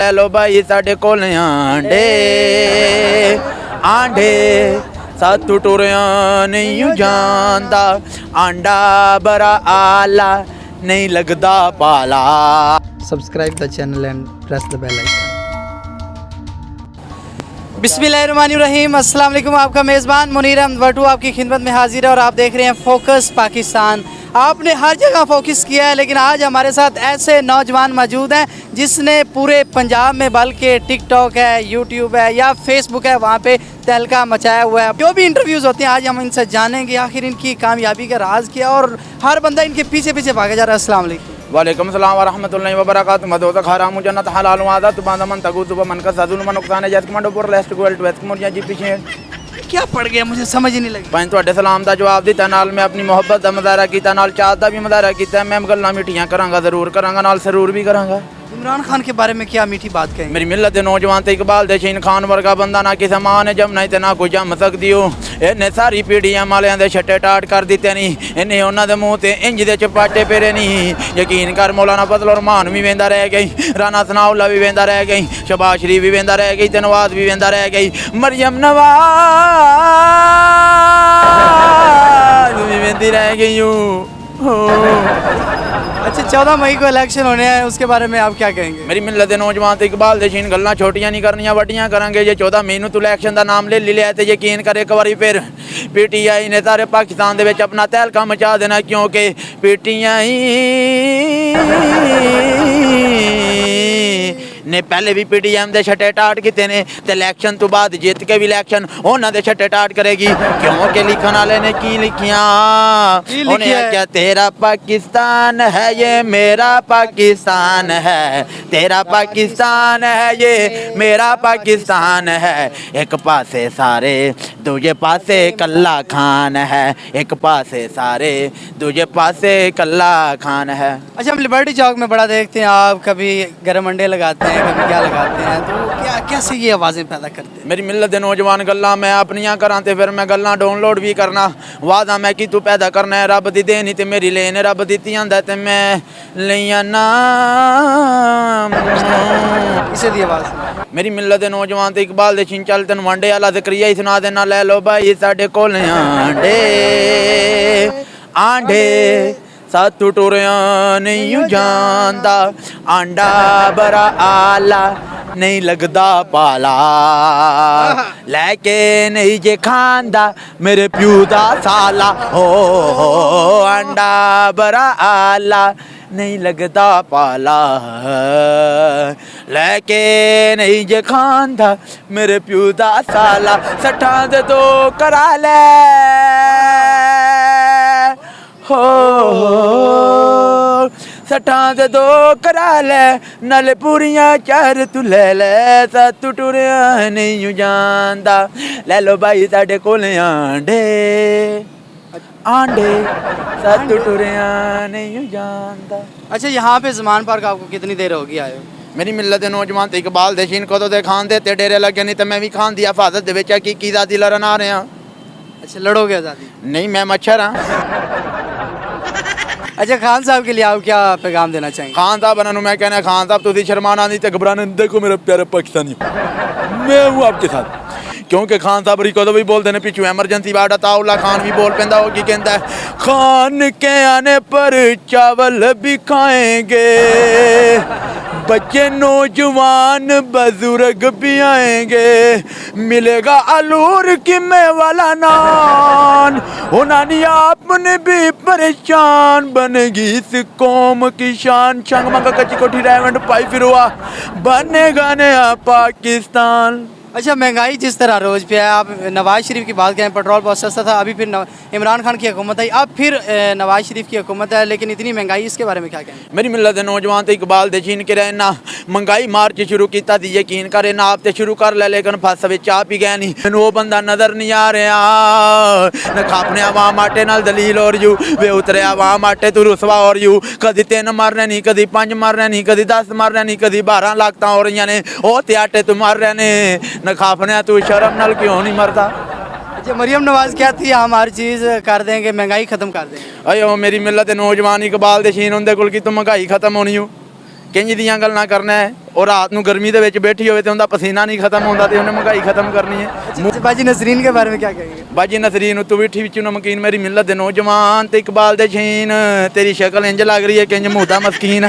ਲੈ ਲੋ ਬਾਈ ਸਾਡੇ ਕੋਲ ਆਂਡੇ ਆਂਡੇ ਸਾਤੂ ਟੁਰਿਆਂ ਨਹੀਂ ਜਾਂਦਾ ਆਂਡਾ ਬੜਾ ਆਲਾ नहीं लगदा पाला। Subscribe the channel and press the bell icon. बिस्मिल्लाहिर्रहमानिर्रहीम, अस्सलाम वालेकुम। आपका मेज़बान मुनीर अहमद वटू आपकी खिदमत में हाजिर है और आप देख रहे हैं फोकस पाकिस्तान। आपने हर जगह फोकस किया है, लेकिन आज हमारे साथ ऐसे नौजवान मौजूद हैं जिसने पूरे पंजाब में, बल्कि टिकटॉक है, यूट्यूब है या फेसबुक है, वहाँ पे तहलका मचाया हुआ है। जो भी इंटरव्यूज़ होते हैं आज हम इनसे जानेंगे आखिर इनकी कामयाबी का राज क्या, और हर बंदा इनके पीछे पीछे भागा जा रहा है। अस्सलाम वालेकुम। वालेकुम सलाम व रहमतुल्लाहि व बरकातहू। मदो तो खराम जन्नत हलाल वादा तो बांधा मन तगु तो मन का सदुल मन नुकसान है जस कमांडो पर लेस्ट गोल्ड वेस्ट मोरिया जी पीछे क्या पड़ गया, मुझे समझ ही नहीं लगी। भाई ਤੁਹਾਡੇ सलाम ਦਾ ਜਵਾਬ ਦਿੱਤਾ, ਨਾਲ ਮੈਂ ਆਪਣੀ ਮੁਹੱਬਤ ਦਾ ਮੁਜ਼ਾਹਰਾ ਕੀਤਾ, ਨਾਲ ਚਾਹਤ ਦਾ ਵੀ ਮੁਜ਼ਾਹਰਾ ਕੀਤਾ। ਮੈਂ ਗੱਲਾਂ ਮਿੱਠੀਆਂ ਕਰਾਂਗਾ, ਜ਼ਰੂਰ ਕਰਾਂਗਾ, ਨਾਲ ਸਰੂਰ ਵੀ ਕਰਾਂਗਾ। इमरान खान के बारे में क्या मीठी बात कहें। मेरी मिलत दे नौजवान ते इकबाल दे शीन खान वर्गा बंदा ना किसे मां ने जमना ते ना कोई जम सकदी हो। इन्हें सारी पीढ़ियां मालियां दे छट्टे टाट कर दिते नहीं, इन्हें उन्हां दे मूंह ते इंज दे चपाटे पेरे नहीं। यकीन कर मौलाना फजल रहमान भी वेंदा रह गई, राना सनाउल्ला भी वेंदा रह गई, शहबाज शरीफ भी वेंदा रह गई, ते नवाज भी वेंदा रह गई, मरियम नवाज भी वेंदी रह गई हो। अच्छा, 14 मई को इलेक्शन होने हैं, उसके बारे में आप क्या कहेंगे। मेरी मिलत दे नौजवान ते इकबाल दे शीन गल्लां छोटियां नहीं करनियां, वड्डियां करांगे। जे 14 मई नूं तू इलेक्शन दा नाम ले लिया ते यकीन कर एक बारी फिर पीटीआई ने सारे पाकिस्तान दे विच अपना तहलका मचा देना, क्योंकि पीटीआई ने पहले भी पीटीएम दे छट्टे टाट कीते ने ते इलेक्शन तो बाद जित के भी इलेक्शन उन्हां दे छट्टे टाट करेगी। क्योंकि लिखण वाले ने की लिखिया, उन्हें क्या तेरा पाकिस्तान है ये मेरा पाकिस्तान है, तेरा पाकिस्तान है ये मेरा पाकिस्तान है। एक पासे सारे दूजे पासे कल्ला खान है, एक पासे सारे दूजे पासे कल्ला खान है। अच्छा, हम लिबर्टी चौक में बड़ा देखते हैं, आप कभी गरम अंडे लगाते हैं, कभी क्या लगाते हैं, तो क्या कैसे ये आवाज़ें पैदा करते हैं। मेरी मिलत दे नौजवान गल्लां मैं अपनियां करां ते फिर मैं गल्लां डाउनलोड भी करना। वादा मैं कि तू पैदा करना है, रब दी देन ते मेरी लेन, रब दित्ती आंदा ते मैं लईयां ना। किसे दी आवाज़। मेरी मिलत दे नौजवान ते इकबाल दे शीन चल तेन वांडे वाला ज़िक्रिया ही सुना देना। ले लो भाई साडे कोल आंडे आंडे सातू टुरियां नहीं ਜਾਂਦਾ आंडा बड़ा आला नहीं लगदा पाला, लैके नहीं जे खांदा मेरे प्यू दा साला हो। आंडा बड़ा आला नहीं लगदा पाला, लैके नहीं जे खांदा मेरे प्यू दा साला। सट्ठां दे दो करा ले हो, सट्ठां दे दो करा ले, नाले पूरियां चार तू ले ले, सातू टुरिया नहीं ਜਾਂਦਾ। ले लो भाई साडे कोल आंडे आंडे सातू टुरिया नहीं ਜਾਂਦਾ। अच्छा, यहाँ पे ज़मान पार्क आपको कितनी देर होगी आए हो। मेरी मिलत दे नौजवान ते इकबाल दे शीन कदों दे खान दे ते डेरे लगे नहीं, तो मैं भी खान दी हिफाजत दे विच की ज़ाती लड़न आ रहा। अच्छा, लड़ोगे आज़ादी। नहीं, मैं मच्छर हाँ। अच्छा, खान साहब के लिए आप क्या पैगाम देना चाहेंगे। खान साहब नूं मैं कहना, खान साहब तुसीं शर्माना नहीं ते घबराना। देखो मेरे प्यारे पाकिस्तानी, मैं हूँ आपके साथ, क्योंकि खान साहब री कदों भी बोलते हैं पिछू एमरजेंसी वार्ड ताउला खान भी बोल पैंदा हो की कहता है, खान के आने पर चावल भी खाएंगे, बच्चे नौजवान बुजुर्ग भी आएंगे, मिलेगा आलूर की मैं वाला नान, उन्होंने आपने भी परेशान बनेगी इस कौम की शान। शंग मंगा कच्ची कोठी डायमंड पाई फिर हुआ बनेगा नया पाकिस्तान। अच्छा, महंगाई जिस तरह रोज़ पे है, आप नवाज शरीफ की बात करें, पेट्रोल बहुत सस्ता था, अभी फिर इमरान खान की हुकूमत आई, अब फिर नवाज शरीफ की हुकूमत है, लेकिन इतनी महंगाई, इसके बारे में क्या कहें। मेरी मिलत दे नौजवान ते इकबाल दे शीन के रहना महंगाई मार्च शुरू किया थी, यकीन करे ना आप ते शुरू कर ले, लेकिन फस विच आप ही गए नहीं। मैनूं वो बंदा नज़र नहीं आ रहा, न खापने आवाम आटे नाल दलील और यू वे उतरे आवाम आटे तू रुसवा और यू। कदी 3 मारने नहीं, कदी 5 मारने नहीं, कदी 10 मारने नहीं, कदी 12 लाखतां हो रही ने, वो ते आटे तू मार रहे ने न खापने, तू शर्म नाल क्यों नहीं मरदा। अच्छा, मरियम नवाज क्या थी, हम हर चीज़ कर देंगे, महंगाई ख़त्म कर देंगे। अयो मेरी मिलत नौजवान इकबाल दे शीन उनदे कोल की तू महंगाई खत्म होनी हो। ਕਿੰਜ ਦੀਆਂ ਗੱਲਾਂ ਕਰਨਾ ਹੈ। ਉਹ ਰਾਤ ਨੂੰ ਗਰਮੀ ਦੇ ਵਿੱਚ ਬੈਠੀ ਹੋਵੇ ਤੇ ਉਹਦਾ ਪਸੀਨਾ ਨਹੀਂ ਖਤਮ ਹੁੰਦਾ ਤੇ ਉਹਨੇ ਮਹਿੰਗਾਈ ਖਤਮ ਕਰਨੀ ਹੈ। बाजी नसरीन के बारे में क्या कहेंगे? ਬਾਜੀ ਨਸਰੀਨ ਤੂੰ ਵੀ ਵਿੱਚ ਨਮਕੀਨ ਮੇਰੀ ਮਿਲਤ ਦੇ ਨੌਜਵਾਨ ਤੇ ਇਕਬਾਲ ਦੇ ਸ਼ੀਨ ਤੇਰੀ ਸ਼ਕਲ ਇੰਜ ਲੱਗ ਰਹੀ ਹੈ ਕਿੰਜ ਮੂਦਾ ਮਸਕੀਨ